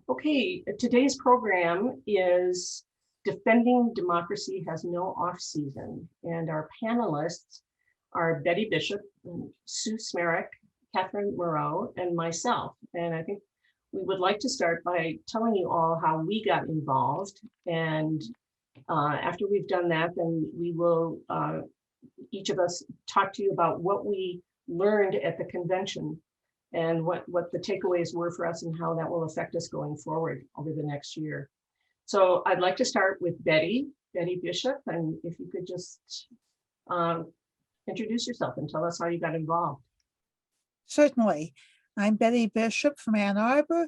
Okay, today's program is Defending Democracy Has No Off-Season, and our panelists are Betty Bishop, Sue Smereck, Catherine Marau, and myself. And I think we would like to start by telling you all how we got involved. And after we've done that, then we will, each of us, talk to you about what we learned at the convention and what the takeaways were for us and how that will affect us going forward over the next year. So I'd like to start with Betty Bishop, and if you could just introduce yourself and tell us how you got involved. Certainly. I'm Betty Bishop from Ann Arbor.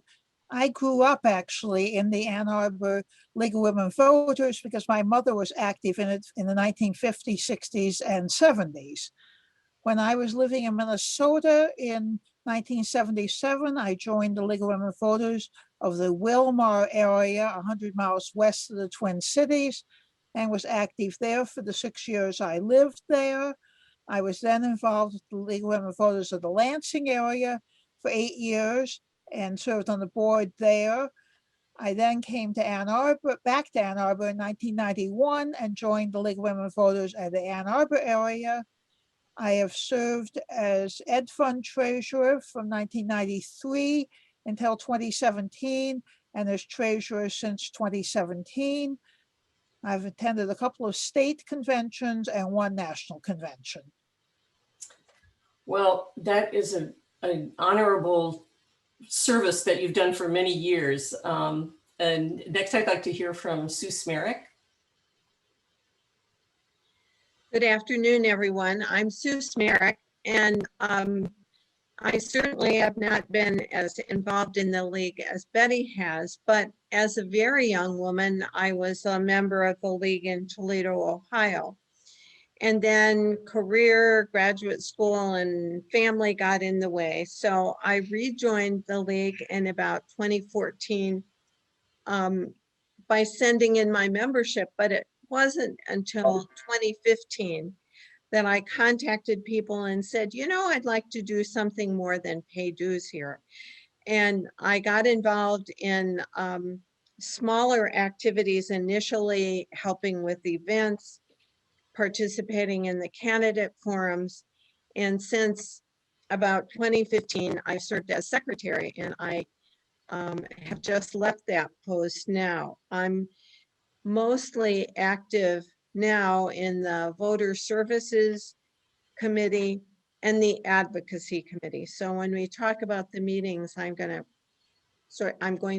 I grew up actually in the Ann Arbor League of Women Voters because my mother was active in it in the 1950s, 60s, and 70s. When I was living in Minnesota in 1977, I joined the League of Women Voters of the Wilmar area, 100 miles west of the Twin Cities, and was active there for the 6 years I lived there. I was then involved with the League of Women Voters of the Lansing area for 8 years and served on the board there. I then came to Ann Arbor, back to Ann Arbor in 1991 and joined the League of Women Voters of the Ann Arbor area. I have served as Ed Fund Treasurer from 1993 until 2017 and as Treasurer since 2017. I've attended a couple of state conventions and one national convention. Well, that is an honorable service that you've done for many years. And next I'd like to hear from Sue Smereck. Good afternoon, everyone. I'm Sue Smereck, and I certainly have not been as involved in the league as Betty has, but as a very young woman, I was a member of the league in Toledo, Ohio. And then career, graduate school, and family got in the way. So I rejoined the league in about 2014 by sending in my membership, but it wasn't until 2015 that I contacted people and said, you know, I'd like to do something more than pay dues here. And I got involved in smaller activities, initially helping with events, participating in the candidate forums. And since about 2015, I served as secretary, and I have just left that post now. I'm mostly active now in the Voter Services Committee and the Advocacy Committee. So when we talk about the meetings, I'm going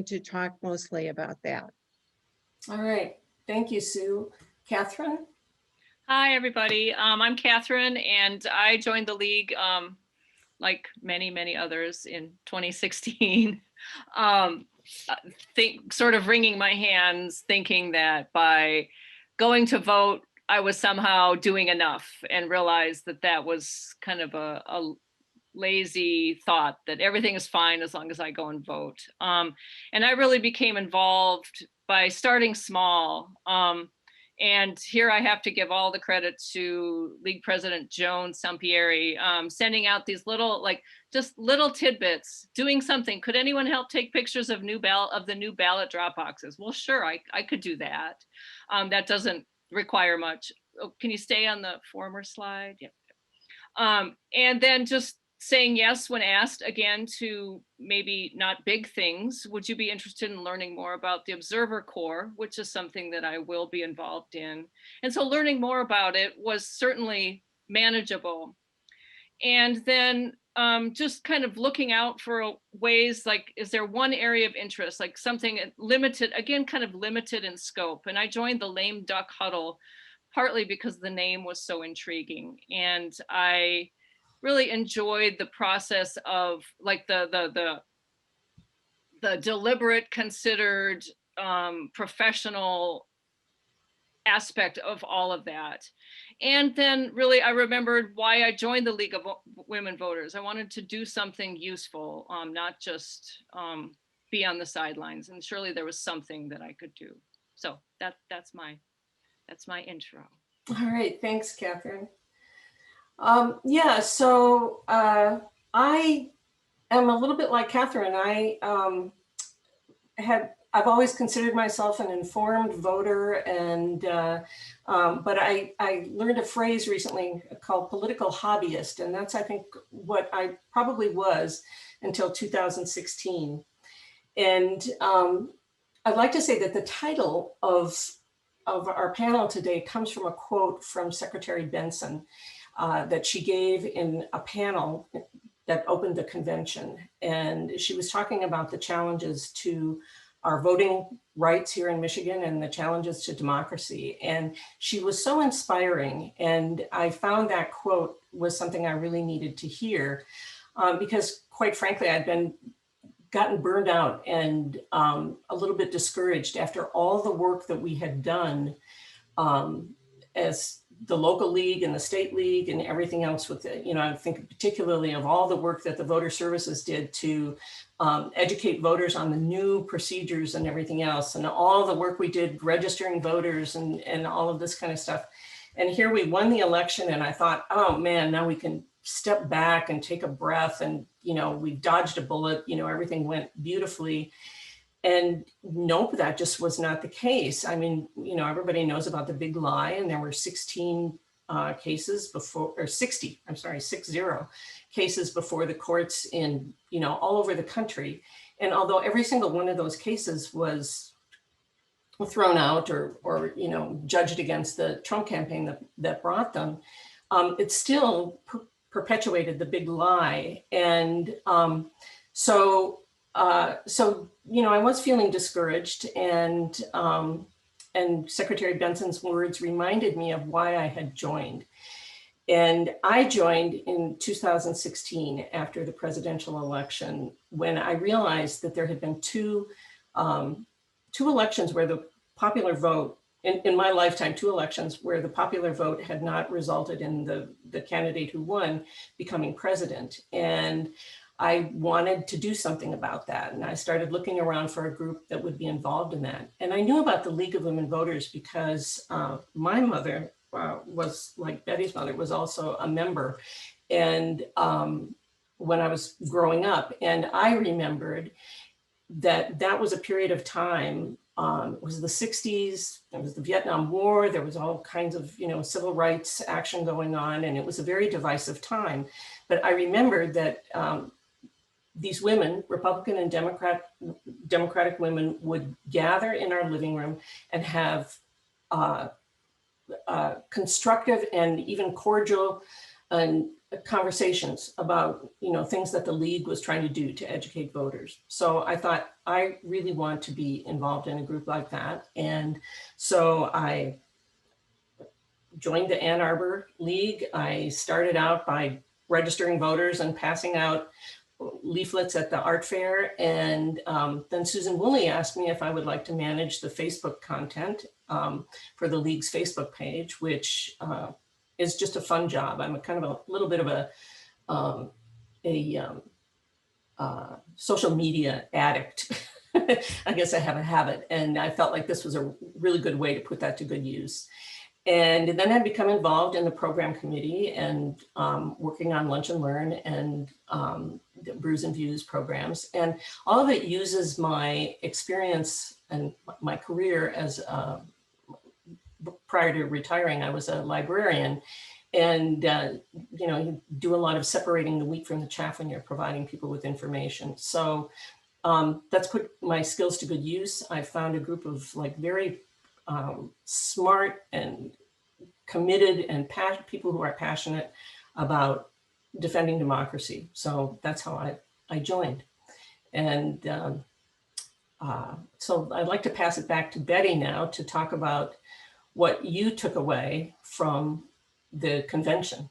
to talk mostly about that. All right, thank you, Sue. Catherine? Hi, everybody. I'm Catherine, and I joined the league like many others in 2016. Sort of wringing my hands, thinking that by going to vote, I was somehow doing enough, and realized that that was kind of a lazy thought, that everything is fine as long as I go and vote. And I really became involved by starting small. And here I have to give all the credit to League President Joan Sampieri, sending out these little, just little tidbits, doing something. Could anyone help take pictures of the new ballot drop boxes? Well, sure, I could do that. That doesn't require much. Oh, can you stay on the former slide? Yep. And then just saying yes when asked, again, to maybe not big things. Would you be interested in learning more about the Observer Corps, which is something that I will be involved in? And so learning more about it was certainly manageable. And then just kind of looking out for ways, like, is there one area of interest, like something limited, again, kind of limited in scope. And I joined the Lame Duck Huddle, partly because the name was so intriguing. And I really enjoyed the process of, like, the deliberate, considered, professional aspect of all of that. And then really I remembered why I joined the League of Women Voters. I wanted to do something useful, not just be on the sidelines. And surely there was something that I could do. So that's my intro. All right, thanks, Catherine. Yeah, so I am a little bit like Catherine. I I've always considered myself an informed voter, and but I learned a phrase recently called political hobbyist, and that's, I think, what I probably was until 2016. And I'd like to say that the title of our panel today comes from a quote from Secretary Benson that she gave in a panel that opened the convention. And she was talking about the challenges to our voting rights here in Michigan and the challenges to democracy. And she was so inspiring. And I found that quote was something I really needed to hear because, quite frankly, I'd gotten burned out and a little bit discouraged after all the work that we had done as the local league and the state league and everything else with it. You know, I think particularly of all the work that the voter services did to educate voters on the new procedures and everything else, and all the work we did registering voters and all of this kind of stuff. And here we won the election, and I thought, oh man, now we can step back and take a breath, and you know, we dodged a bullet, you know, everything went beautifully. And nope, that just was not the case. I mean, you know, everybody knows about the big lie, and there were 16 cases before, or 60, I'm sorry, 60 cases before the courts in, you know, all over the country. And although every single one of those cases was thrown out or you know, judged against the Trump campaign that brought them, it still perpetuated the big lie. And so you know, I was feeling discouraged, and Secretary Benson's words reminded me of why I had joined. And I joined in 2016 after the presidential election, when I realized that there had been two elections where the popular vote, in my lifetime, 2 elections where the popular vote had not resulted in the candidate who won becoming president. And I wanted to do something about that. And I started looking around for a group that would be involved in that. And I knew about the League of Women Voters because my mother was, like Betty's mother, was also a member. And when I was growing up, and I remembered that was a period of time, it was the 60s, there was the Vietnam War, there was all kinds of, you know, civil rights action going on, and it was a very divisive time. But I remembered that these women, Republican and Democratic women, would gather in our living room and have constructive and even cordial conversations about, you know, things that the League was trying to do to educate voters. So I thought, I really want to be involved in a group like that. And so I joined the Ann Arbor League. I started out by registering voters and passing out leaflets at the art fair. And then Susan Woolley asked me if I would like to manage the Facebook content for the League's Facebook page, which is just a fun job. I'm a kind of a little bit of a social media addict. I guess I have a habit, and I felt like this was a really good way to put that to good use. And then I've become involved in the program committee and working on Lunch and Learn and the Brews and Views programs. And all of it uses my experience and my career as prior to retiring, I was a librarian. And, you know, you do a lot of separating the wheat from the chaff when you're providing people with information. So that's put my skills to good use. I found a group of like very smart and committed and people who are passionate about defending democracy. So that's how I joined. And so I'd like to pass it back to Betty now to talk about what you took away from the convention.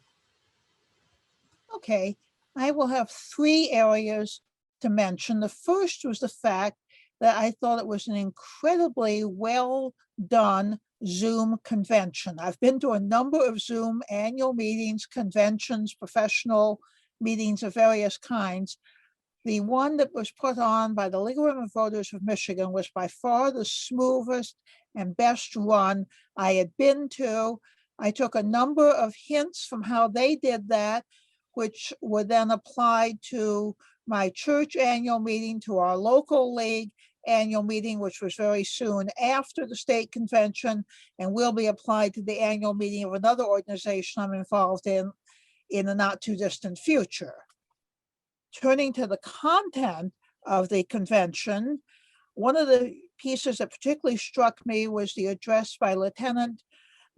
Okay, I will have 3 areas to mention. The first was the fact that I thought it was an incredibly well done Zoom convention. I've been to a number of Zoom annual meetings, conventions, professional meetings of various kinds. The one that was put on by the League of Women Voters of Michigan was by far the smoothest and best run I had been to. I took a number of hints from how they did that, which were then applied to my church annual meeting, to our local league, annual meeting, which was very soon after the state convention, and will be applied to the annual meeting of another organization I'm involved in the not too distant future. Turning to the content of the convention, one of the pieces that particularly struck me was the address by Lieutenant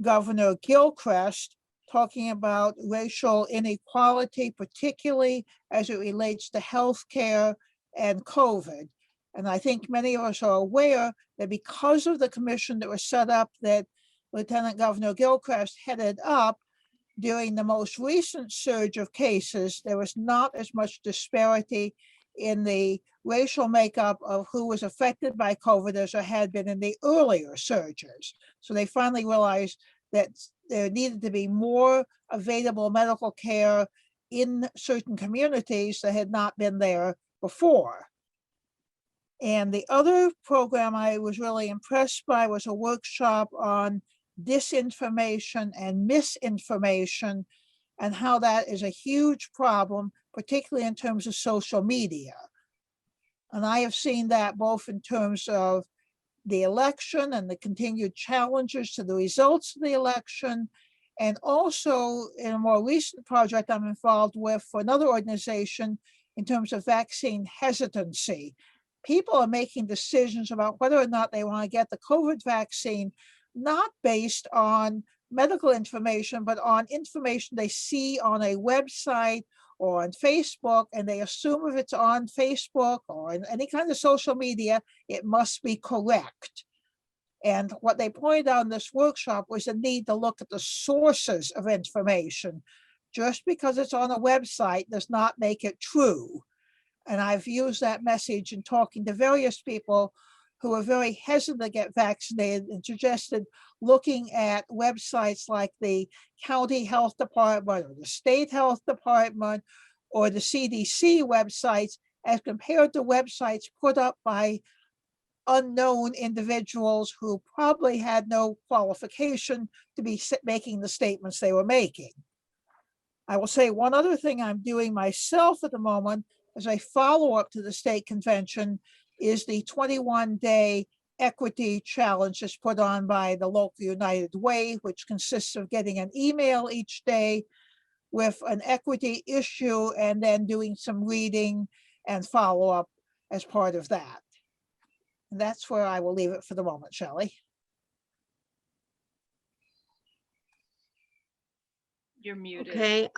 Governor Gilchrist talking about racial inequality, particularly as it relates to healthcare and COVID. And I think many of us are aware that because of the commission that was set up that Lieutenant Governor Gilchrist headed up, during the most recent surge of cases, there was not as much disparity in the racial makeup of who was affected by COVID as there had been in the earlier surges. So they finally realized that there needed to be more available medical care in certain communities that had not been there before. And the other program I was really impressed by was a workshop on disinformation and misinformation and how that is a huge problem, particularly in terms of social media. And I have seen that both in terms of the election and the continued challenges to the results of the election, and also in a more recent project I'm involved with for another organization in terms of vaccine hesitancy. People are making decisions about whether or not they want to get the COVID vaccine, not based on medical information, but on information they see on a website or on Facebook, and they assume if it's on Facebook or in any kind of social media, it must be correct. And what they pointed out in this workshop was the need to look at the sources of information. Just because it's on a website does not make it true. And I've used that message in talking to various people who are very hesitant to get vaccinated and suggested looking at websites like the county health department or the state health department or the CDC websites as compared to websites put up by unknown individuals who probably had no qualification to be making the statements they were making. I will say one other thing I'm doing myself at the moment as a follow-up to the state convention is the 21-day equity challenge that's put on by the local United Way, which consists of getting an email each day with an equity issue and then doing some reading and follow-up as part of that. And that's where I will leave it for the moment, Shelley. You're muted. Okay,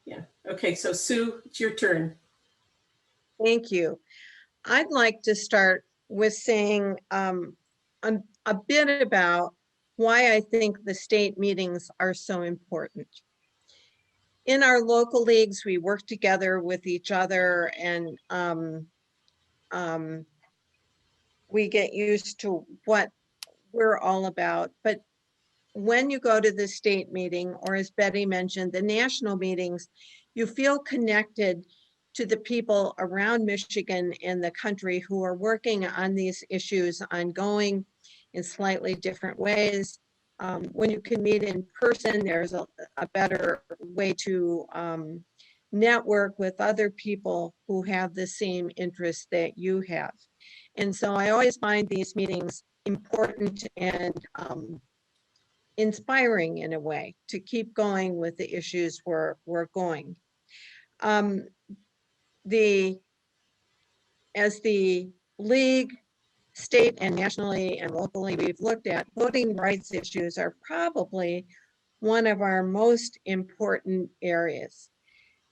Yeah, okay, so Sue, it's your turn. thank you. I'd like to start with saying a bit about why I think the state meetings are so important. In our local leagues, we work together with each other and we get used to what we're all about. But when you go to the state meeting, or as Betty mentioned, the national meetings, you feel connected to the people around Michigan and the country who are working on these issues ongoing in slightly different ways. When you can meet in person, there's a better way to network with other people who have the same interests that you have. And so I always find these meetings important and inspiring in a way to keep going with the issues we're going. As the league, state and nationally and locally, we've looked at voting rights issues are probably one of our most important areas.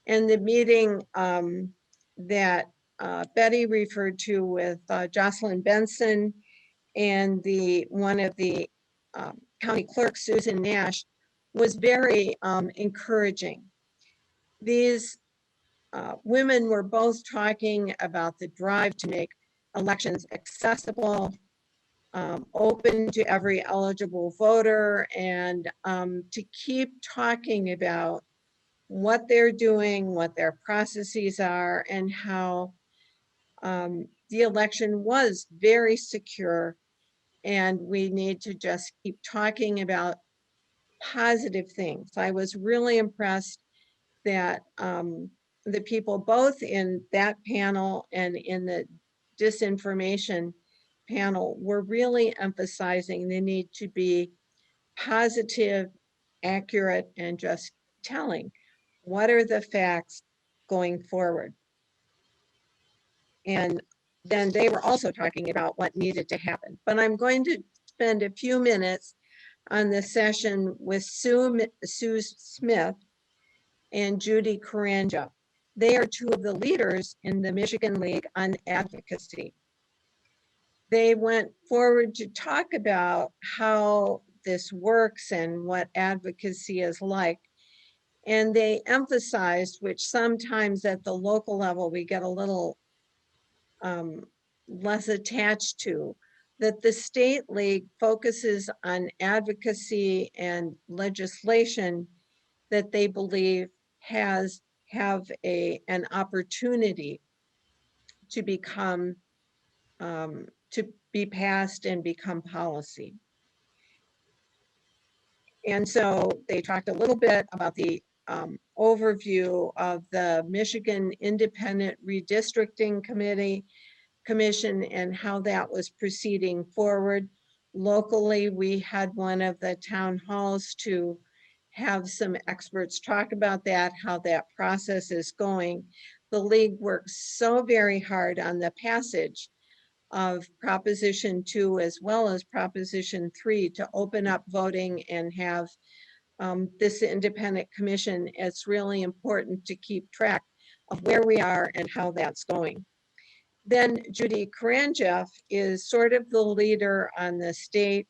And the meeting that Betty referred to with Jocelyn Benson and one of the county clerk, Susan Nash, was very encouraging. These women were both talking about the drive to make elections accessible, open to every eligible voter, and to keep talking about what they're doing, what their processes are, and how the election was very secure. And we need to just keep talking about positive things. I was really impressed that the people both in that panel and in the disinformation panel were really emphasizing the need to be positive, accurate, and just telling what are the facts going forward. And then they were also talking about what needed to happen. But I'm going to spend a few minutes on the session with Sue Smith and Judy Karanja. They are two of the leaders in the Michigan League on Advocacy. They went forward to talk about how this works and what advocacy is like. And they emphasized, which sometimes at the local level we get a little less attached to, that the state league focuses on advocacy and legislation that they believe have an opportunity to become to be passed and become policy. And so they talked a little bit about the overview of the Michigan Independent Redistricting Commission and how that was proceeding forward. Locally, we had one of the town halls to have some experts talk about that, how that process is going. The league works so very hard on the passage of Proposition 2 as well as Proposition 3 to open up voting and have this independent commission. It's really important to keep track of where we are and how that's going. Then Judy Karanja is sort of the leader on the state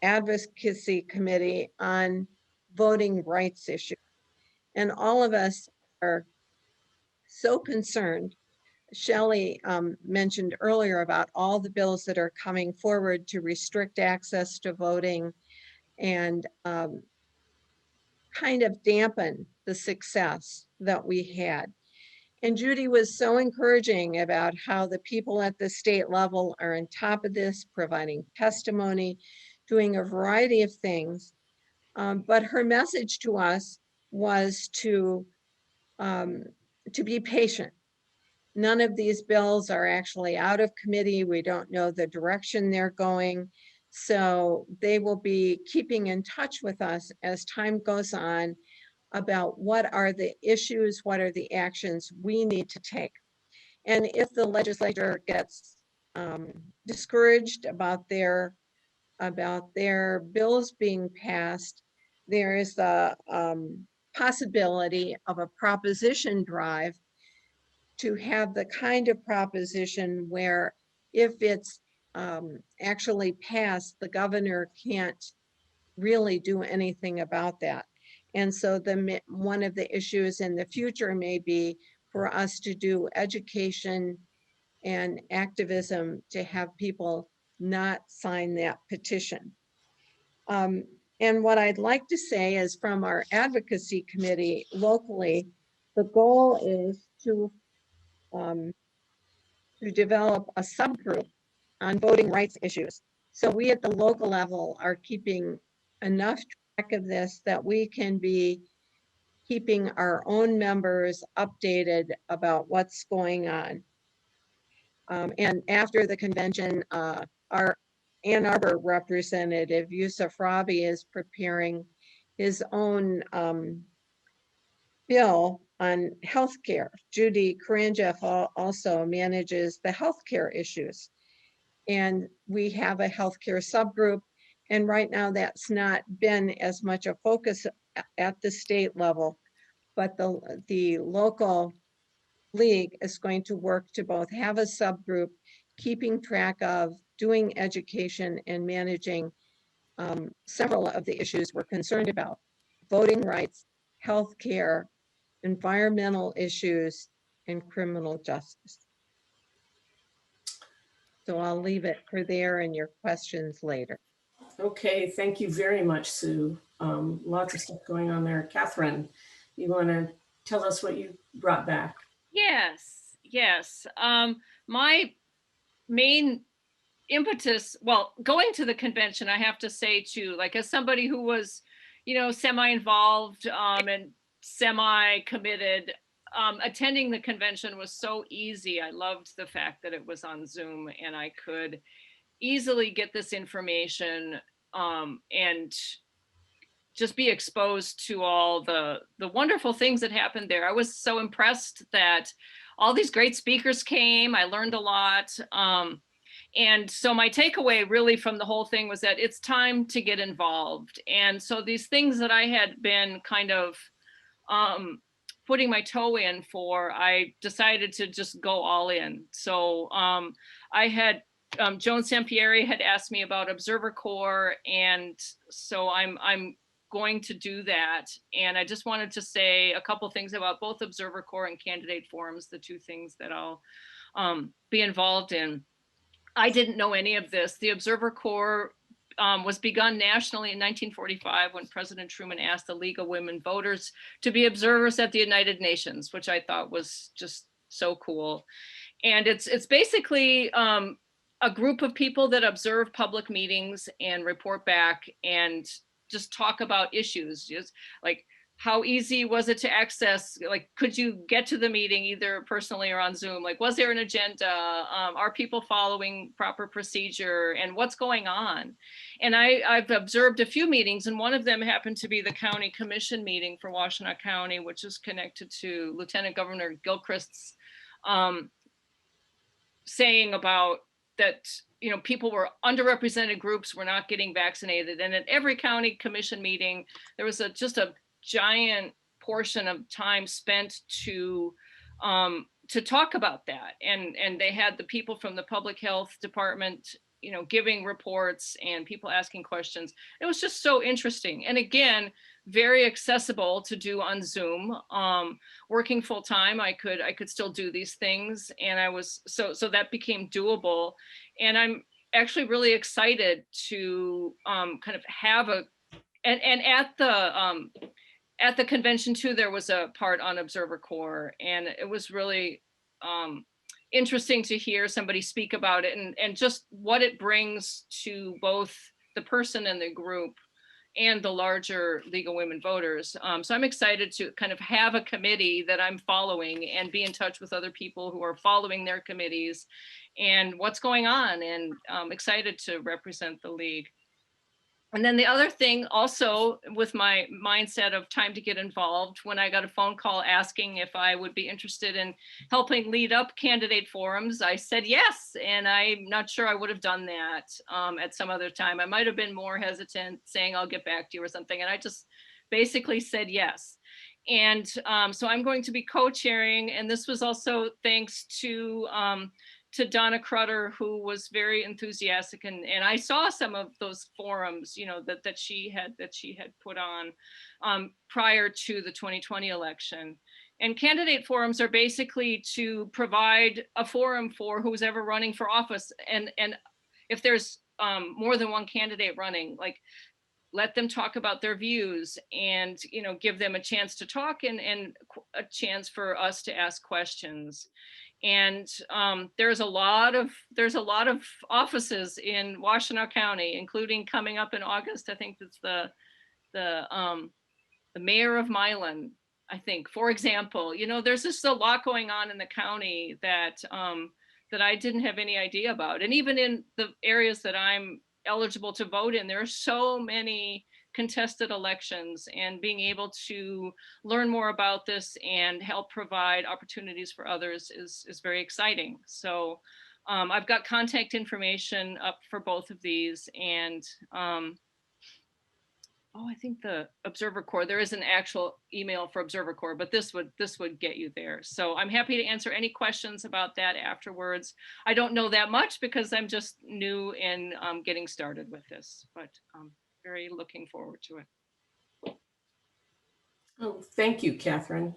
advocacy committee on voting rights issues. And all of us are so concerned. Shelley mentioned earlier about all the bills that are coming forward to restrict access to voting and kind of dampen the success that we had. And Judy was so encouraging about how the people at the state level are on top of this, providing testimony, doing a variety of things. But her message to us was to be patient. None of these bills are actually out of committee. We don't know the direction they're going. So they will be keeping in touch with us as time goes on about what are the issues, what are the actions we need to take. And if the legislature gets discouraged about their bills being passed, there is the possibility of a proposition drive to have the kind of proposition where if it's actually passed, the governor can't really do anything about that. And so one of the issues in the future may be for us to do education and activism to have people not sign that petition. And what I'd like to say is from our advocacy committee locally, the goal is to develop a subgroup on voting rights issues. So we at the local level are keeping enough track of this that we can be keeping our own members updated about what's going on. And after the convention, our Ann Arbor representative, Yusuf Rabi, is preparing his own bill on healthcare. Judy Karanja also manages the healthcare issues. And we have a healthcare subgroup. And right now that's not been as much a focus at the state level, but the local league is going to work to both have a subgroup, keeping track of, doing education and managing several of the issues we're concerned about: voting rights, healthcare, environmental issues, and criminal justice. So I'll leave it for there and your questions later. Okay, thank you very much, Sue. Lots of stuff going on there. Catherine, you want to tell us what you brought back? Yes, yes. My main impetus, well, going to the convention, I have to say too, like as somebody who was, you know, semi-involved and semi-committed. Attending the convention was so easy. I loved the fact that it was on Zoom and I could easily get this information and just be exposed to all the wonderful things that happened there. I was so impressed that all these great speakers came. I learned a lot. And so my takeaway really from the whole thing was that it's time to get involved. And so these things that I had been kind of putting my toe in for, I decided to just go all in. So I had, Joan Sampieri had asked me about Observer Corps. And so I'm going to do that. And I just wanted to say a couple things about both Observer Corps and candidate forums, the two things that I'll be involved in. I didn't know any of this. The Observer Corps was begun nationally in 1945 when President Truman asked the League of Women Voters to be observers at the United Nations, which I thought was just so cool. And it's basically a group of people that observe public meetings and report back and just talk about issues, just like how easy was it to access, like could you get to the meeting either personally or on Zoom, like was there an agenda, are people following proper procedure, and what's going on. And I've observed a few meetings, and one of them happened to be the county commission meeting for Washtenaw County, which is connected to Lieutenant Governor Gilchrist's saying about that, you know, people were underrepresented groups were not getting vaccinated. And at every county commission meeting, there was just a giant portion of time spent to talk about that. And they had the people from the public health department, you know, giving reports and people asking questions. It was just so interesting. And again, very accessible to do on Zoom. Working full time, I could still do these things, and I was so that became doable. And I'm actually really excited to kind of have a and at the convention too, there was a part on Observer Corps, and it was really interesting to hear somebody speak about it and just what it brings to both the person and the group and the larger League of Women Voters. So I'm excited to kind of have a committee that I'm following and be in touch with other people who are following their committees and what's going on, and I'm excited to represent the League. And then the other thing also with my mindset of time to get involved, when I got a phone call asking if I would be interested in helping lead up candidate forums, I said yes. And I'm not sure I would have done that at some other time. I might have been more hesitant saying I'll get back to you or something. And I just basically said yes. And so I'm going to be co-chairing. And this was also thanks to Donna Crutter, who was very enthusiastic, and I saw some of those forums, you know, that she had put on prior to the 2020 election. And candidate forums are basically to provide a forum for who's ever running for office, and if there's more than one candidate running, like let them talk about their views, and you know, give them a chance to talk and a chance for us to ask questions. And there's a lot of offices in Washtenaw County, including coming up in August. I think it's the mayor of Milan, I think, for example. You know, there's just a lot going on in the county that that I didn't have any idea about. And even in the areas that I'm eligible to vote in, there are so many contested elections, and being able to learn more about this and help provide opportunities for others is very exciting. So I've got contact information up for both of these, and I think the Observer Corps, there is an actual email for Observer Corps, but this would get you there. So I'm happy to answer any questions about that afterwards. I don't know that much because I'm just new in getting started with this, but very looking forward to it. Oh, thank you, Catherine.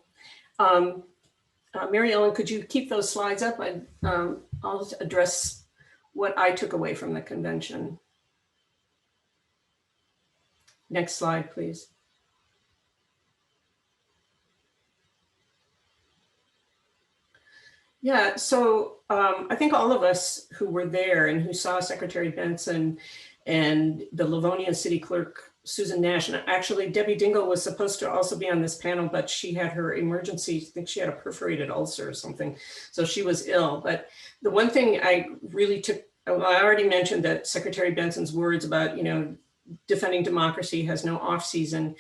Mary Ellen, could you keep those slides up? I'll address what I took away from the convention. Next slide, please. Yeah, so I think all of us who were there and who saw Secretary Benson and the Livonia City Clerk Susan Nash. And actually, Debbie Dingle was supposed to also be on this panel, but she had her emergency, I think she had a perforated ulcer or something. So she was ill. But the one thing I really took, well, I already mentioned that Secretary Benson's words about, defending democracy has no off season,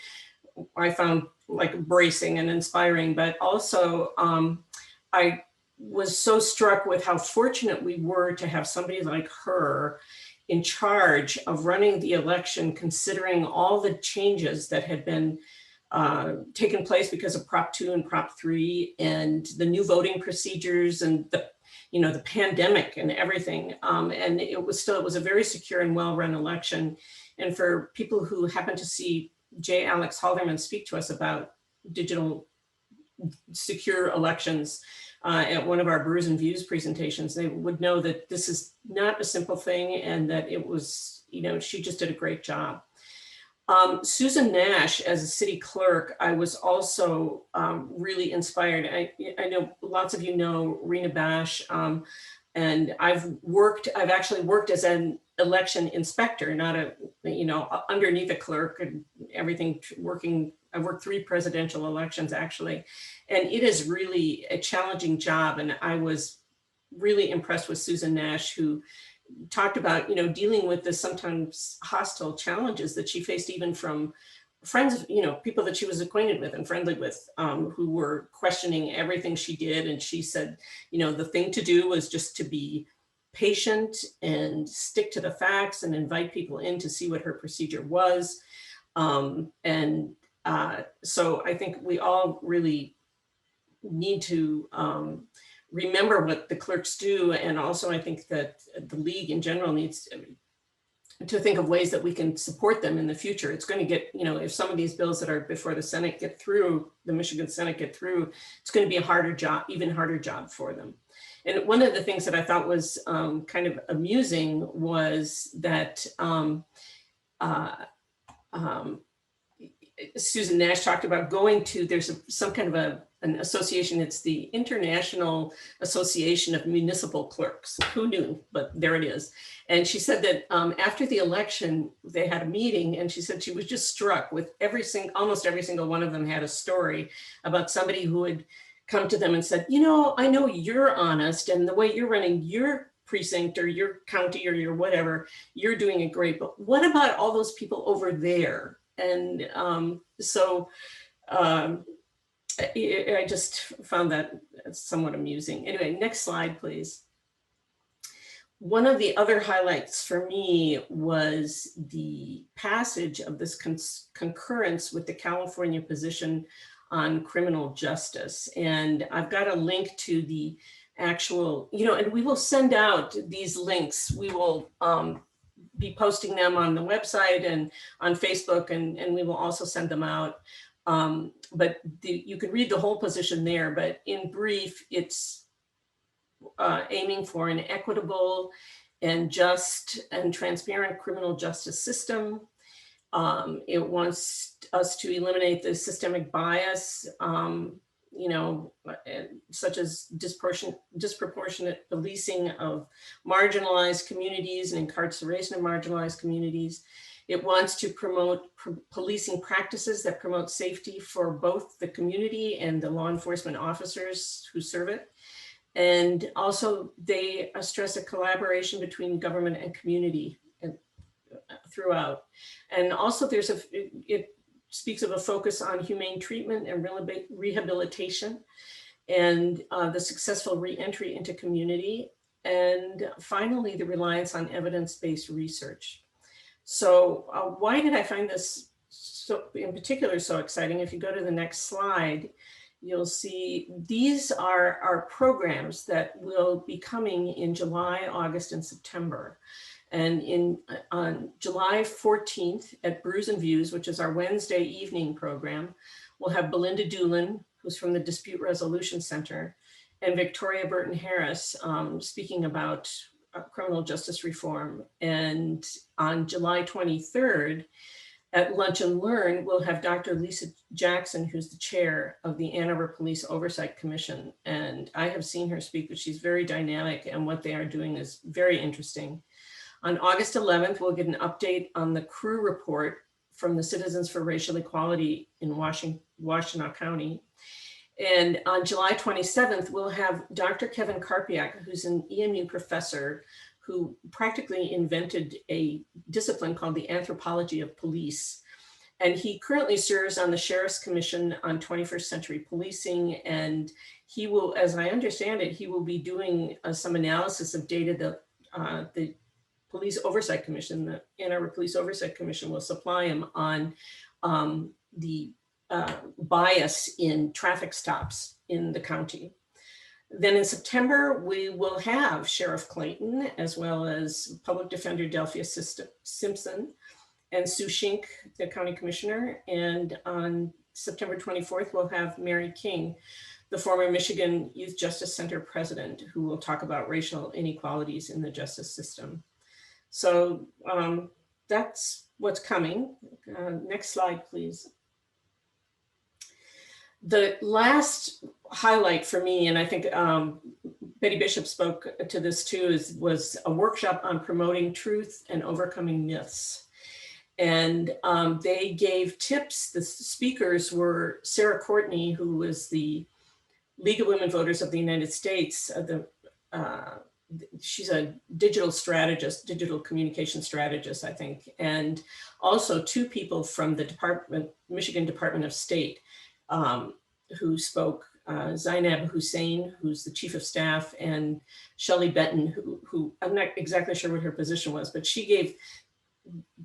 I found like bracing and inspiring, but also I was so struck with how fortunate we were to have somebody like her in charge of running the election, considering all the changes that had been taken place because of Prop 2 and Prop 3 and the new voting procedures and the pandemic and everything. And it was a very secure and well-run election. And for people who happen to see J. Alex Halderman speak to us about digital secure elections at one of our Brews and Views presentations, they would know that this is not a simple thing and that it was, she just did a great job. Susan Nash, as a city clerk, I was also really inspired. I know lots of you know Rena Bash, and I've actually worked as an election inspector, not underneath a clerk and everything working. I worked 3 presidential elections actually, and it is really a challenging job. And I was really impressed with Susan Nash, who talked about, dealing with the sometimes hostile challenges that she faced, even from friends, people that she was acquainted with and friendly with, who were questioning everything she did. And she said, the thing to do was just to be patient and stick to the facts and invite people in to see what her procedure was. So I think we all really need to remember what the clerks do. And also I think that the league in general needs to think of ways that we can support them in the future. It's going to get, if some of these bills that are before the Senate get through, the Michigan Senate get through, it's going to be a harder job, even harder job for them. And one of the things that I thought was kind of amusing was that Susan Nash talked about going to, there's some kind of an association, it's the International Association of Municipal Clerks. Who knew, but there it is. And she said that after the election, they had a meeting, and she said she was just struck with almost every single one of them had a story about somebody who had come to them and said, I know you're honest, and the way you're running your precinct or your county or your whatever, you're doing it great, but what about all those people over there? And I just found that somewhat amusing. Anyway, next slide, please. One of the other highlights for me was the passage of this concurrence with the California position on criminal justice. And I've got a link to the actual, and we will send out these links. We will be posting them on the website and on Facebook, and we will also send them out. But you can read the whole position there, but in brief, it's aiming for an equitable and just and transparent criminal justice system. It wants us to eliminate the systemic bias, such as disproportionate policing of marginalized communities and incarceration of marginalized communities. It wants to promote policing practices that promote safety for both the community and the law enforcement officers who serve it. And also they stress a collaboration between government and community throughout. And also it speaks of a focus on humane treatment and rehabilitation and the successful re-entry into community. And finally, the reliance on evidence-based research. So why did I find this in particular so exciting? If you go to the next slide, you'll see these are our programs that will be coming in July, August, and September. And on July 14th at Brews and Views, which is our Wednesday evening program, we'll have Belinda Doolin, who's from the Dispute Resolution Center, and Victoria Burton Harris speaking about criminal justice reform. And on July 23rd at Lunch and Learn, we'll have Dr. Lisa Jackson, who's the chair of the Ann Arbor Police Oversight Commission. And I have seen her speak, but she's very dynamic, and what they are doing is very interesting. On August 11th, we'll get an update on the crew report from the Citizens for Racial Equality in Washtenaw County. And on July 27th, we'll have Dr. Kevin Karpiak, who's an EMU professor who practically invented a discipline called the anthropology of police. And he currently serves on the Sheriff's Commission on 21st Century Policing. And he will, as I understand it, he will be doing some analysis of data that the Police Oversight Commission, the Ann Arbor Police Oversight Commission, will supply him on the bias in traffic stops in the county. Then in September, we will have Sheriff Clayton, as well as Public Defender Delphia Simpson, and Sue Schink, the county commissioner. And on September 24th, we'll have Mary King, the former Michigan Youth Justice Center president, who will talk about racial inequalities in the justice system. So that's what's coming. Next slide, please. The last highlight for me, and I think Betty Bishop spoke to this too, was a workshop on promoting truth and overcoming myths. And they gave tips. The speakers were Sarah Courtney, who was the League of Women Voters of the United States. She's a digital strategist, digital communication strategist, I think. And also two people from the Michigan Department of State who spoke, Zainab Hussein, who's the chief of staff, and Shelley Benton, who I'm not exactly sure what her position was, but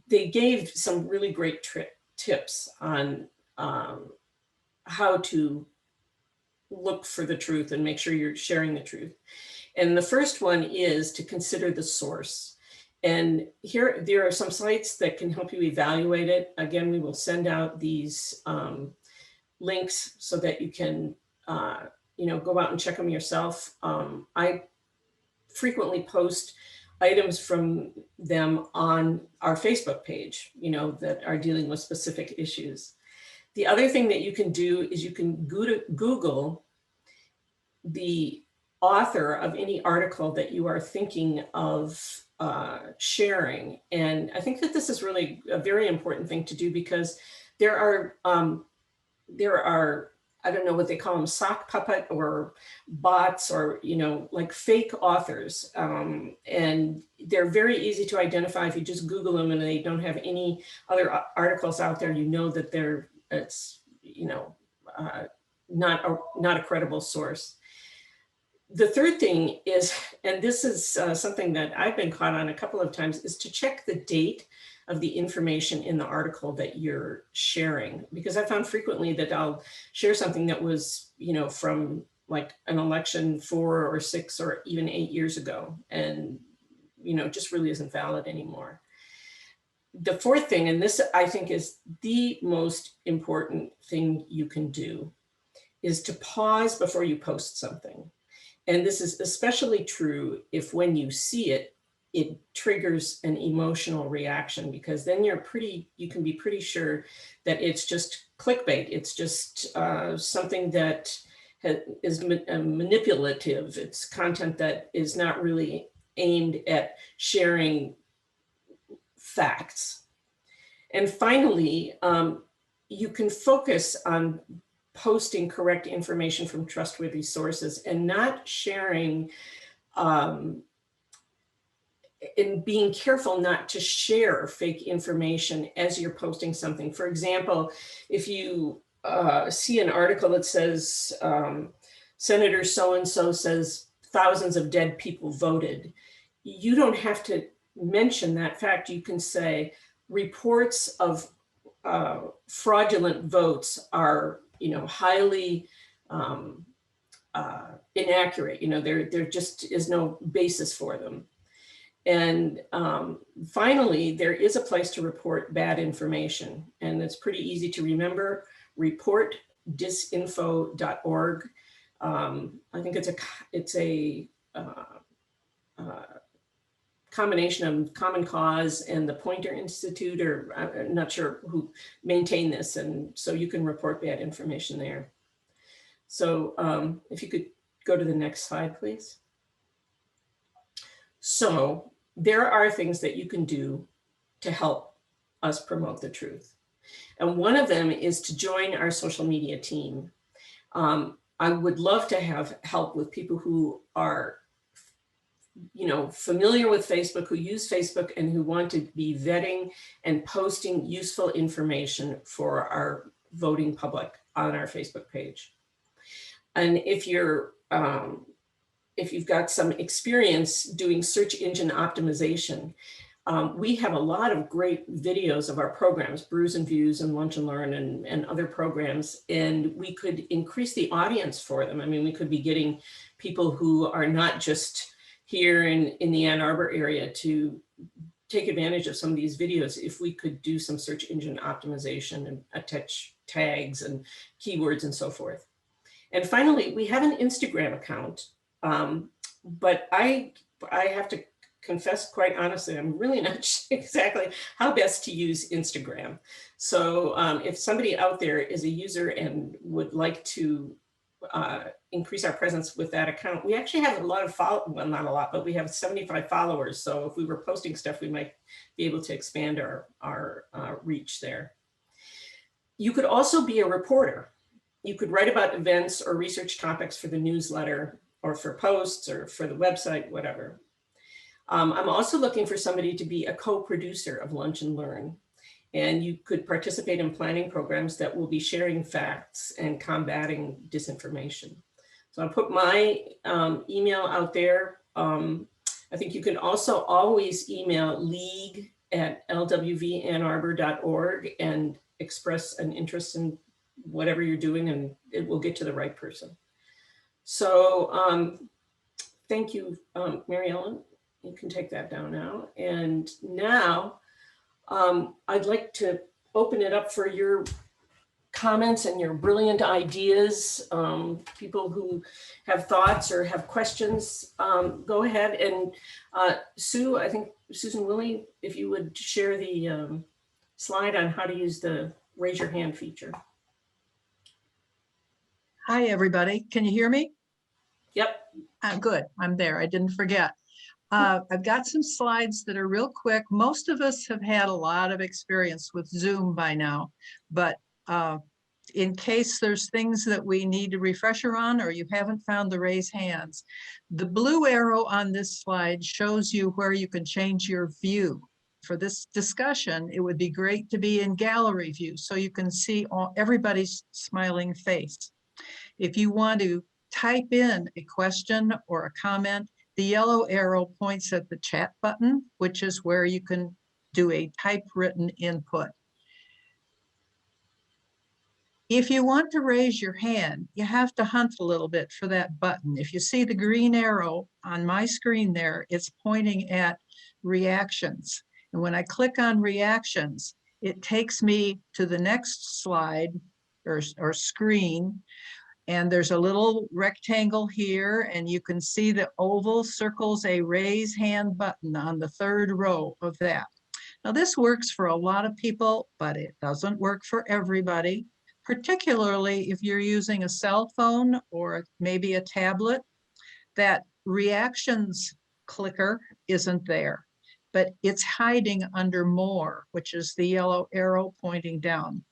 they gave some really great tips on how to look for the truth and make sure you're sharing the truth. And the first one is to consider the source. And here, there are some sites that can help you evaluate it. Again, we will send out these links so that you can go out and check them yourself. I frequently post items from them on our Facebook page, that are dealing with specific issues. The other thing that you can do is you can Google the author of any article that you are thinking of sharing. And I think that this is really a very important thing to do, because there are I don't know what they call them, sock puppet or bots, or, like fake authors. And they're very easy to identify if you just Google them and they don't have any other articles out there, that it's not a credible source. The third thing is, and this is something that I've been caught on a couple of times, is to check the date of the information in the article that you're sharing. Because I found frequently that I'll share something that was, from like an election 4 or 6 or even 8 years ago, and, just really isn't valid anymore. The fourth thing, and this I think is the most important thing you can do, is to pause before you post something. And this is especially true if when you see it, it triggers an emotional reaction, because then you can be pretty sure that it's just clickbait. It's just something that is manipulative. It's content that is not really aimed at sharing facts. And finally, you can focus on posting correct information from trustworthy sources and not sharing and being careful not to share fake information as you're posting something. For example, if you see an article that says Senator so-and-so says thousands of dead people voted, you don't have to mention that fact. You can say reports of fraudulent votes are highly inaccurate. There just is no basis for them. And finally, there is a place to report bad information, and it's pretty easy to remember: reportdisinfo.org. I think it's a combination of Common Cause and the Pointer Institute, or I'm not sure who maintain this, and so you can report bad information there. So if you could go to the next slide, please. So there are things that you can do to help us promote the truth. And one of them is to join our social media team. I would love to have help with people who are, familiar with Facebook, who use Facebook, and who want to be vetting and posting useful information for our voting public on our Facebook page. And if you've got some experience doing search engine optimization, we have a lot of great videos of our programs, Brews and Views and Lunch and Learn and other programs, and we could increase the audience for them. I mean, we could be getting people who are not just here in the Ann Arbor area to take advantage of some of these videos if we could do some search engine optimization and attach tags and keywords and so forth. And finally, we have an Instagram account, but I have to confess quite honestly, I'm really not sure exactly how best to use Instagram. So if somebody out there is a user and would like to increase our presence with that account, we actually have a lot of well, not a lot, but we have 75 followers. So if we were posting stuff, we might be able to expand our reach there. You could also be a reporter. You could write about events or research topics for the newsletter or for posts or for the website, whatever. I'm also looking for somebody to be a co-producer of Lunch and Learn. And you could participate in planning programs that will be sharing facts and combating disinformation. So I'll put my email out there. I think you can also always email league@lwvannarbor.org and express an interest in whatever you're doing, and it will get to the right person. So thank you, Mary Ellen. You can take that down now. And now I'd like to open it up for your comments and your brilliant ideas. People who have thoughts or have questions, go ahead. And Sue, I think Susan Willie, if you would share the slide on how to use the raise your hand feature. Hi, everybody. Can you hear me? Yep. Good. I'm there. I didn't forget. I've got some slides that are real quick. Most of us have had a lot of experience with Zoom by now, but in case there's things that we need a refresher on or you haven't found the raise hands, the blue arrow on this slide shows you where you can change your view. For this discussion, it would be great to be in gallery view so you can see everybody's smiling face. If you want to type in a question or a comment, the yellow arrow points at the chat button, which is where you can do a typewritten input. If you want to raise your hand, you have to hunt a little bit for that button. If you see the green arrow on my screen there, it's pointing at reactions. And when I click on reactions, it takes me to the next slide or screen. And there's a little rectangle here, and you can see the oval circles a raise hand button on the third row of that. Now this works for a lot of people, but it doesn't work for everybody, particularly if you're using a cell phone or maybe a tablet. That reactions clicker isn't there, but it's hiding under more, which is the yellow arrow pointing down.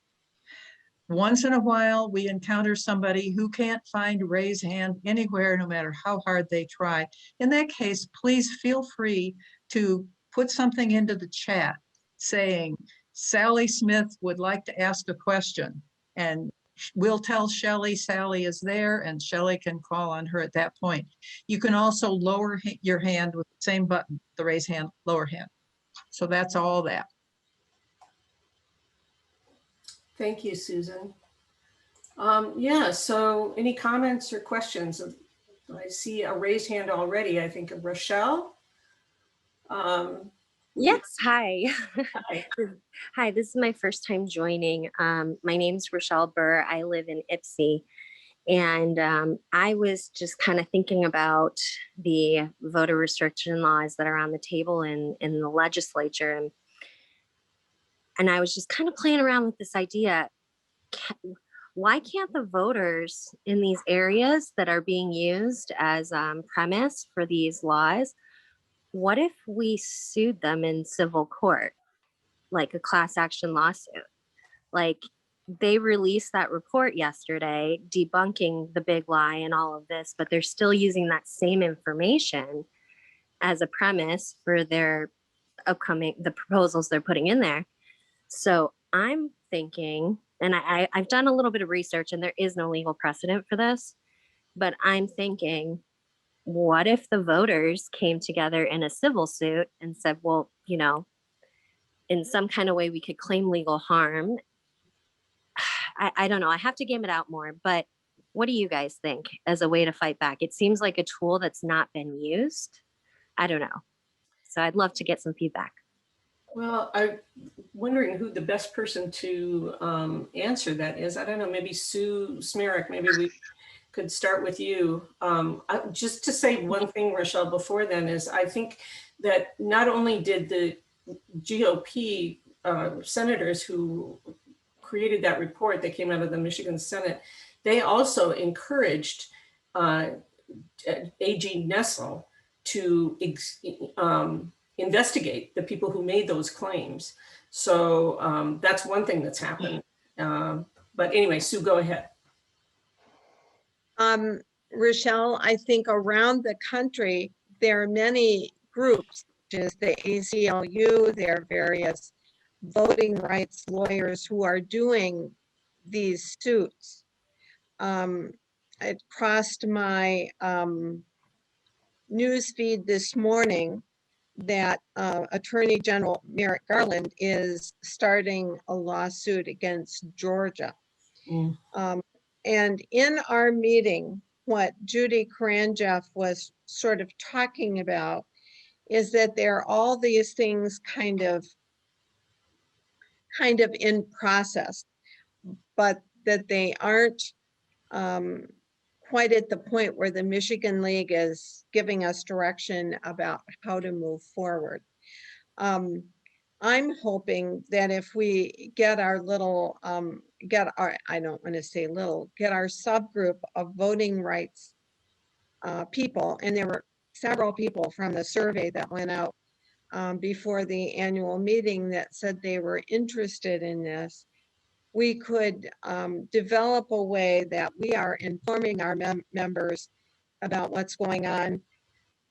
Once in a while, we encounter somebody who can't find raise hand anywhere, no matter how hard they try. In that case, please feel free to put something into the chat saying, Sally Smith would like to ask a question. And we'll tell Shelley Sally is there, and Shelley can call on her at that point. You can also lower your hand with the same button, the raise hand, lower hand. So that's all that. Thank you, Susan. Yeah, so any comments or questions? I see a raised hand already, I think of Rochelle. Yes, hi. Hi. Hi, this is my first time joining. My name's Rochelle Burr. I live in Ipsy. And I was just kind of thinking about the voter restriction laws that are on the table in the legislature. And I was just kind of playing around with this idea. Why can't the voters in these areas that are being used as premise for these laws, what if we sued them in civil court, like a class action lawsuit? Like, they released that report yesterday debunking the big lie and all of this, but they're still using that same information as a premise for their the proposals they're putting in there. So I'm thinking, and I've done a little bit of research, and there is no legal precedent for this, but I'm thinking, what if the voters came together in a civil suit and said, well, you know, in some kind of way we could claim legal harm? I don't know. I have to game it out more, but what do you guys think as a way to fight back? It seems like a tool that's not been used. I don't know. So I'd love to get some feedback. Well, I'm wondering who the best person to answer that is. I don't know, maybe Sue Smereck, maybe we could start with you. Just to say one thing, Rochelle, before then is I think that not only did the GOP senators who created that report that came out of the Michigan Senate, they also encouraged AG Nessel to investigate the people who made those claims. So that's one thing that's happened. But anyway, Sue, go ahead. Rochelle, I think around the country, there are many groups, such as the ACLU, there are various voting rights lawyers who are doing these suits. It crossed my news feed this morning that Attorney General Merrick Garland is starting a lawsuit against Georgia. And in our meeting, what Judy Karanjeff was sort of talking about is that there are all these things kind of in process, but that they aren't quite at the point where the Michigan League is giving us direction about how to move forward. I'm hoping that if we get our little, I don't want to say little, get our subgroup of voting rights people, and there were several people from the survey that went out before the annual meeting that said they were interested in this, we could develop a way that we are informing our members about what's going on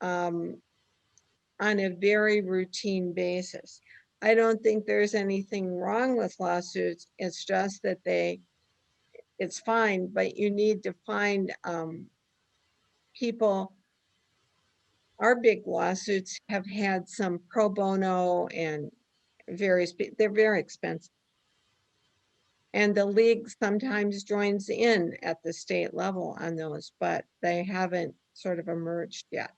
a very routine basis. I don't think there's anything wrong with lawsuits. It's just that it's fine, but you need to find people. Our big lawsuits have had some pro bono and they're very expensive. And the league sometimes joins in at the state level on those, but they haven't sort of emerged yet.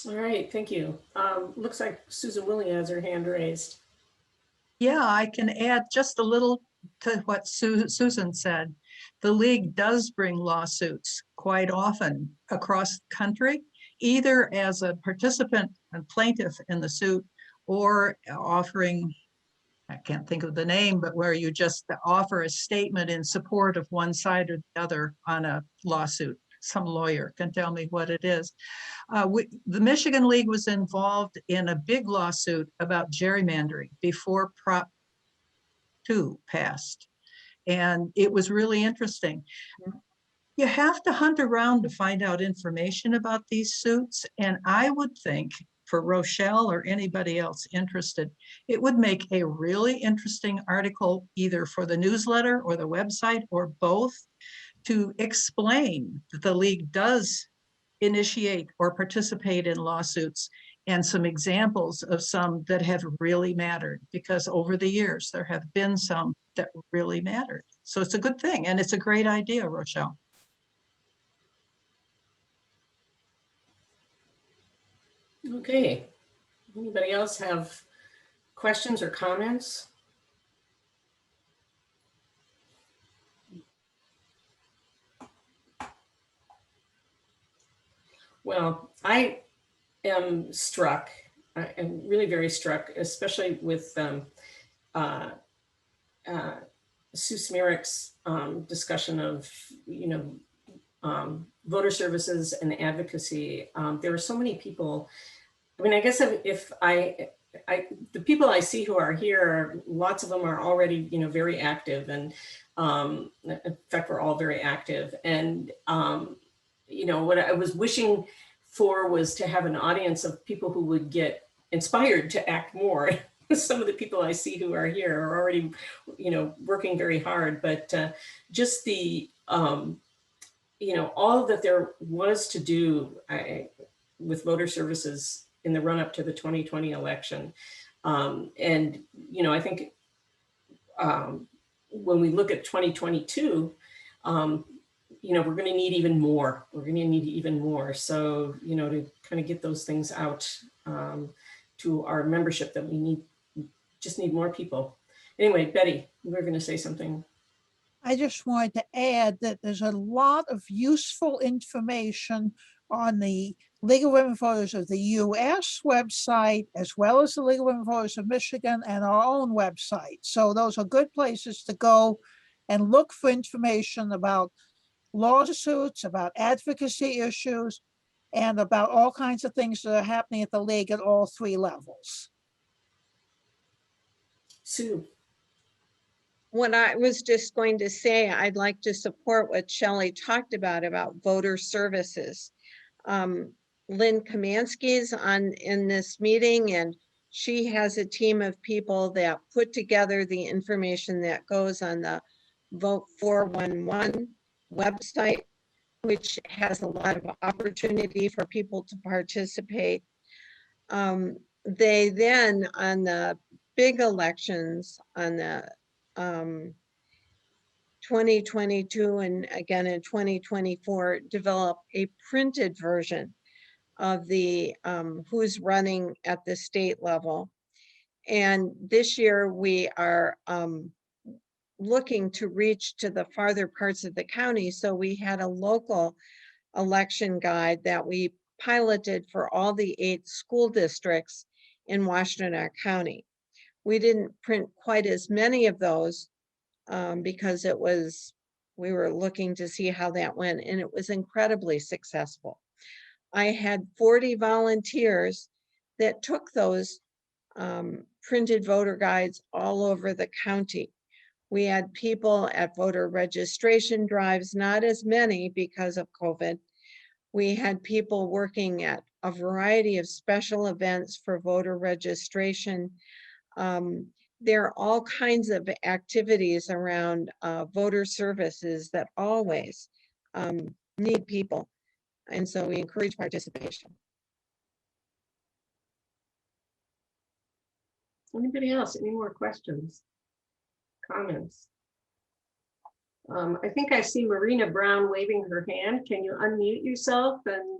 All right, thank you. Looks like Susan Willie has her hand raised. Yeah, I can add just a little to what Susan said. The league does bring lawsuits quite often across the country, either as a participant and plaintiff in the suit or offering, I can't think of the name, but where you just offer a statement in support of one side or the other on a lawsuit. Some lawyer can tell me what it is. The Michigan League was involved in a big lawsuit about gerrymandering before Prop 2 passed. And it was really interesting. You have to hunt around to find out information about these suits. And I would think for Rochelle or anybody else interested, it would make a really interesting article either for the newsletter or the website or both to explain that the league does initiate or participate in lawsuits and some examples of some that have really mattered, because over the years there have been some that really mattered. So it's a good thing and it's a great idea, Rochelle. Okay, anybody else have questions or comments? Well, I am struck, I am really very struck, especially with Sue Smereck's discussion of, voter services and advocacy. There are so many people. I mean, I guess if I the people I see who are here, lots of them are already, very active, and in fact, we're all very active. And what I was wishing for was to have an audience of people who would get inspired to act more. Some of the people I see who are here are already, working very hard, but just the, all that there was to do with voter services in the run up to the 2020 election. And, I think when we look at 2022, we're going to need even more. We're going to need even more. So, to kind of get those things out to our membership, that we just need more people. Anyway, Betty, you were going to say something. I just wanted to add that there's a lot of useful information on the League of Women Voters of the U.S. website, as well as the League of Women Voters of Michigan and our own website. So those are good places to go and look for information about lawsuits, about advocacy issues, and about all kinds of things that are happening at the League at all three levels. Sue. What I was just going to say, I'd like to support what Shelley talked about voter services. Lynn Kamansky's in this meeting, and she has a team of people that put together the information that goes on the Vote 411 website, which has a lot of opportunity for people to participate. They then, on the big elections, on the 2022 and again in 2024, develop a printed version of the who's running at the state level. And this year we are looking to reach to the farther parts of the county. So we had a local election guide that we piloted for all the 8 school districts in Washtenaw County. We didn't print quite as many of those because we were looking to see how that went, and it was incredibly successful. I had 40 volunteers that took those printed voter guides all over the county. We had people at voter registration drives, not as many because of COVID. We had people working at a variety of special events for voter registration. There are all kinds of activities around voter services that always need people. And so we encourage participation. Anybody else? Any more questions? Comments? I think I see Marina Brown waving her hand. Can you unmute yourself and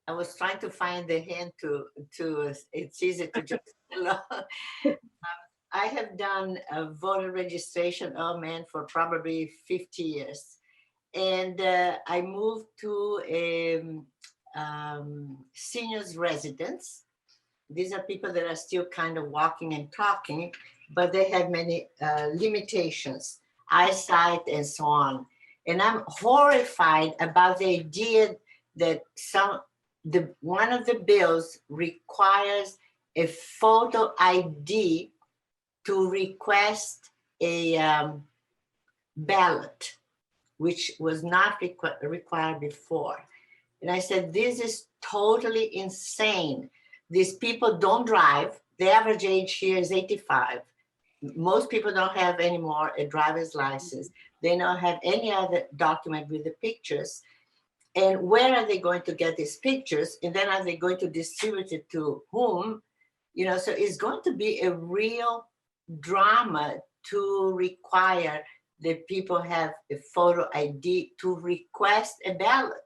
I was trying to find the hand to it's easy to just I have done a voter registration, for probably 50 years. And I moved to a seniors residence. These are people that are still kind of walking and talking, but they have many limitations, eyesight and so on. And I'm horrified about the idea that one of the bills requires a photo ID to request a ballot, which was not required before. And I said, this is totally insane. These people don't drive. The average age here is 85. Most people don't have anymore a driver's license. They don't have any other document with the pictures. And where are they going to get these pictures? And then are they going to distribute it to whom? So it's going to be a real drama to require that people have a photo ID to request a ballot.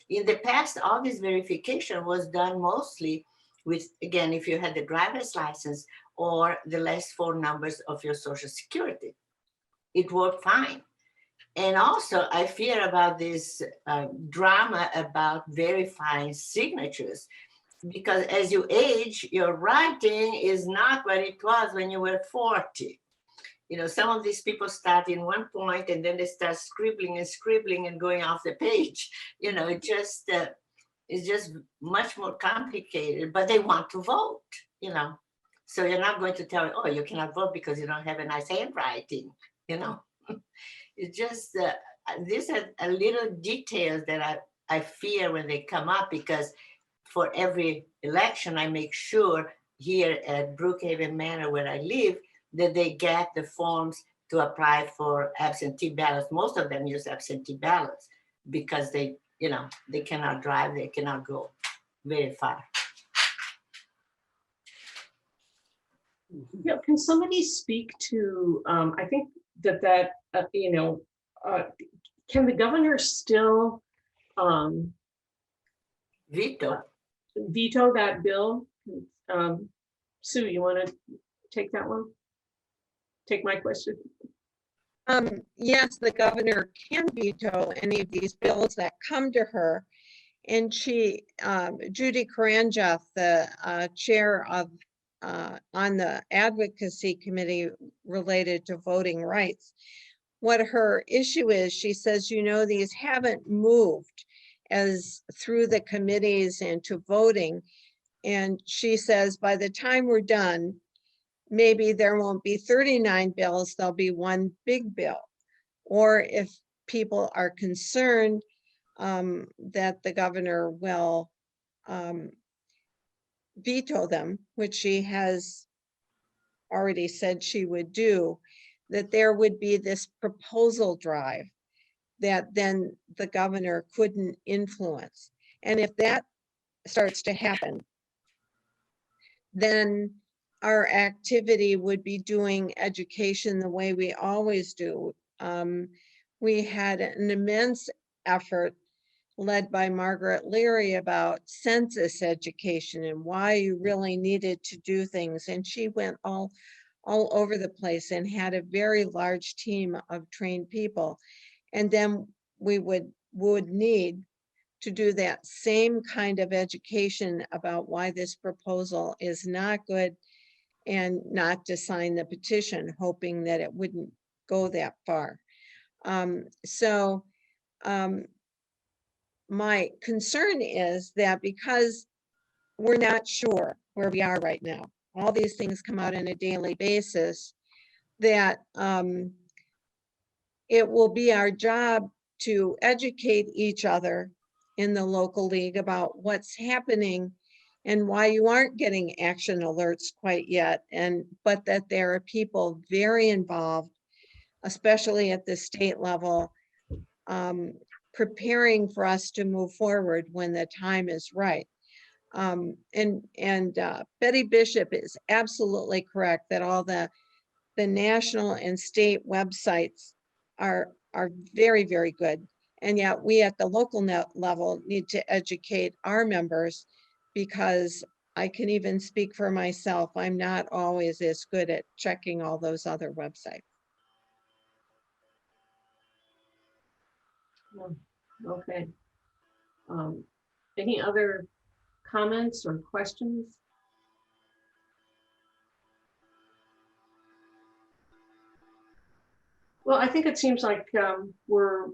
In the past, all this verification was done mostly with, again, if you had the driver's license or the last 4 numbers of your Social Security. It worked fine. And also, I fear about this drama about verifying signatures, because as you age, your writing is not what it was when you were 40. Some of these people start in one point and then they start scribbling and going off the page. It's just much more complicated, but they want to vote, you know. So you're not going to tell me, oh, you cannot vote because you don't have a nice handwriting, you know. It's just these are a little details that I fear when they come up, because for every election, I make sure here at Brookhaven Manor where I live that they get the forms to apply for absentee ballots. Most of them use absentee ballots because they, you know, they cannot drive, they cannot go very far. Yeah, can somebody speak to, I think that, you know, can the governor still Veto. veto that bill? Sue, you want to take that one? Take my question. Yes, the governor can veto any of these bills that come to her. And she, Judy Karangeff, the chair of on the advocacy committee related to voting rights, what her issue is, she says, you know, these haven't moved as through the committees and to voting. And she says, by the time we're done, maybe there won't be 39 bills, there'll be one big bill. Or if people are concerned that the governor will veto them, which she has already said she would do, that there would be this proposal drive that then the governor couldn't influence. And if that starts to happen, then our activity would be doing education the way we always do. We had an immense effort led by Margaret Leary about census education and why you really needed to do things. And she went all over the place and had a very large team of trained people. And then we would need to do that same kind of education about why this proposal is not good, and not to sign the petition, hoping that it wouldn't go that far. My concern is that because we're not sure where we are right now, all these things come out on a daily basis, that it will be our job to educate each other in the local league about what's happening and why you aren't getting action alerts quite yet, but that there are people very involved, especially at the state level, preparing for us to move forward when the time is right. Betty Bishop is absolutely correct that all the national and state websites are very, very good. And yet we at the local level need to educate our members, because I can even speak for myself. I'm not always as good at checking all those other websites. Okay. Any other comments or questions? Well, I think it seems like we're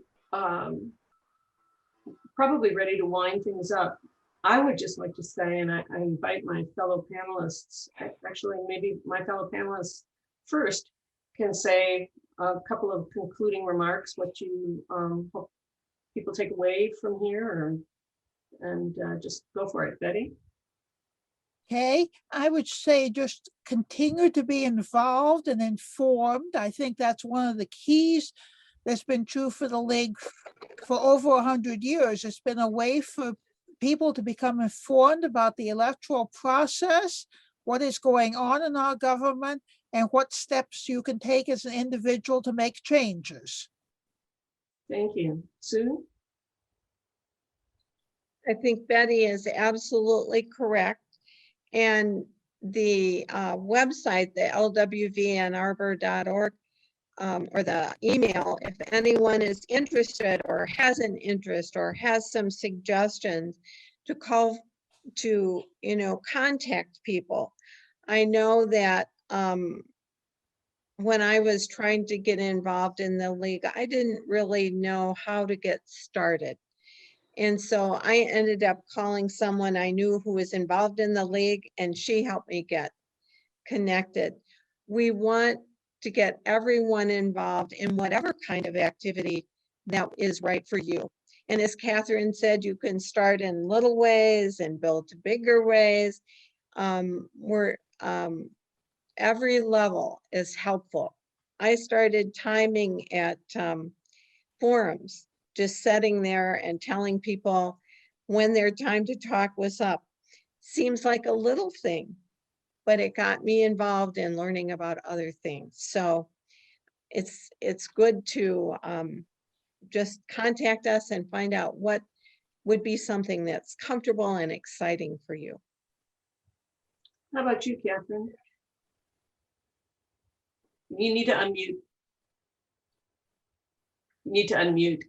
probably ready to wind things up. I would just like to say, and I invite my fellow panelists, actually maybe my fellow panelists first can say a couple of concluding remarks, what you hope people take away from here, and just go for it. Betty? Okay, I would say just continue to be involved and informed. I think that's one of the keys that's been true for the league for over 100 years. It's been a way for people to become informed about the electoral process, what is going on in our government, and what steps you can take as an individual to make changes. Thank you. Sue? I think Betty is absolutely correct. And the website, the lwvannarbor.org, or the email, if anyone is interested or has an interest or has some suggestions, to call to, contact people. I know that when I was trying to get involved in the league, I didn't really know how to get started. And so I ended up calling someone I knew who was involved in the league, and she helped me get connected. We want to get everyone involved in whatever kind of activity that is right for you. And as Catherine said, you can start in little ways and build to bigger ways. Every level is helpful. I started timing at forums, just sitting there and telling people when their time to talk was up. Seems like a little thing, but it got me involved in learning about other things. So it's good to just contact us and find out what would be something that's comfortable and exciting for you. How about you, Catherine? You need to unmute. You need to unmute.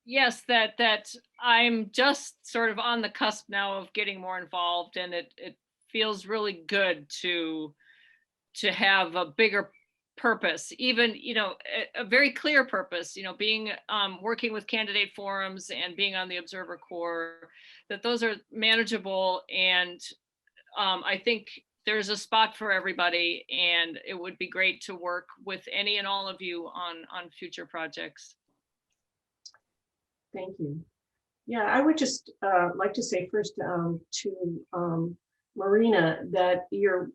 Yes, that I'm just sort of on the cusp now of getting more involved, and it feels really good to have a bigger purpose, even, you know, a very clear purpose, you know, being working with candidate forums and being on the Observer Corps, that those are manageable. And I think there's a spot for everybody, and it would be great to work with any and all of you on future projects. Thank you. Yeah, I would just like to say first to Marina that your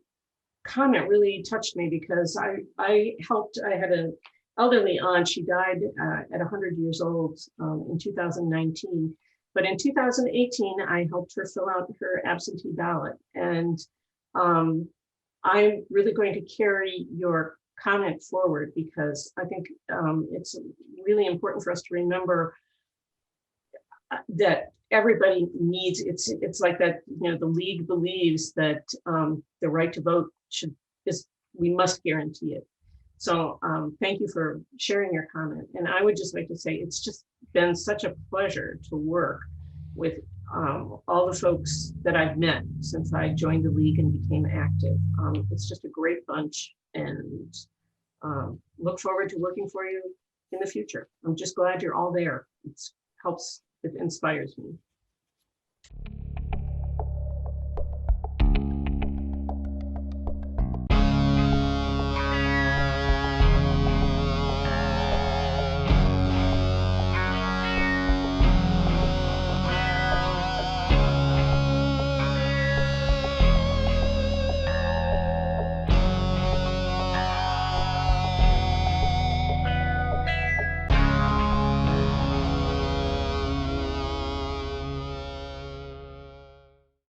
comment really touched me, because I had an elderly aunt. She died at 100 years old in 2019. But in 2018, I helped her fill out her absentee ballot. And I'm really going to carry your comment forward, because I think it's really important for us to remember that everybody needs, it's like that, you know, the league believes that the right to vote we must guarantee it. So thank you for sharing your comment. And I would just like to say, it's just been such a pleasure to work with all the folks that I've met since I joined the league and became active. It's just a great bunch, and look forward to working for you in the future. I'm just glad you're all there. It inspires me.